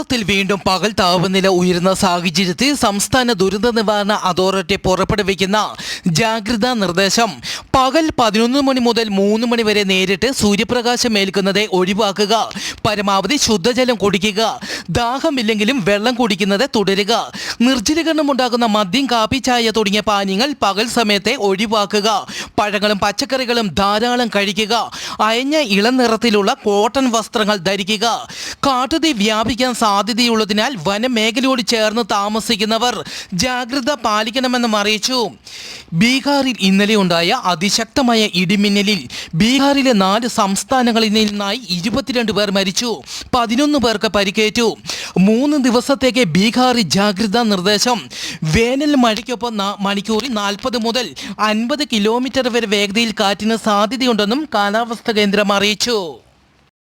കേരളത്തിൽ വീണ്ടും പകൽ താപനില ഉയരുന്ന സാഹചര്യത്തിൽ സംസ്ഥാന ദുരന്ത നിവാരണ അതോറിറ്റി പുറപ്പെടുവിക്കുന്ന ജാഗ്രതാ നിർദ്ദേശം പകൽ 11 മണി മുതൽ 3 മണി വരെ നേരിട്ട് സൂര്യപ്രകാശം ഏൽക്കുന്നത് ഒഴിവാക്കുക, പരമാവധി ശുദ്ധജലം കുടിക്കുക, ദാഹമില്ലെങ്കിലും വെള്ളം കുടിക്കുന്നത് തുടരുക, നിർജ്ജലീകരണം ഉണ്ടാകുന്ന മദ്യം, കാപ്പി, ചായ തുടങ്ങിയ പാനീയങ്ങൾ പകൽ സമയത്തെ ഒഴിവാക്കുക, പഴങ്ങളും പച്ചക്കറികളും ധാരാളം കഴിക്കുക, അയഞ്ഞ ഇളം നിറത്തിലുള്ള കോട്ടൺ വസ്ത്രങ്ങൾ ധരിക്കുക. കാട്ടുതീ വ്യാപിക്കാൻ സാധ്യതയുള്ളതിനാൽ വനമേഖലയോട് ചേർന്ന് താമസിക്കുന്നവർ ജാഗ്രത പാലിക്കണമെന്നും അറിയിച്ചു. ബീഹാറിൽ ഇന്നലെ ഉണ്ടായ അതിശക്തമായ ഇടിമിന്നലിൽ ബീഹാറിലെ 4 സംസ്ഥാനങ്ങളിൽ നിന്നായി 22 പേർ മരിച്ചു, 11 പേർക്ക് പരിക്കേറ്റു. 3 ദിവസത്തേക്ക് ബീഹാറിൽ ജാഗ്രതാ നിർദ്ദേശം. വേനൽ മഴയ്ക്കൊപ്പം മണിക്കൂറിൽ 40 മുതൽ 50 കിലോമീറ്റർ വരെ വേഗതയിൽ കാറ്റിന് സാധ്യതയുണ്ടെന്നും കാലാവസ്ഥാ കേന്ദ്രം അറിയിച്ചു.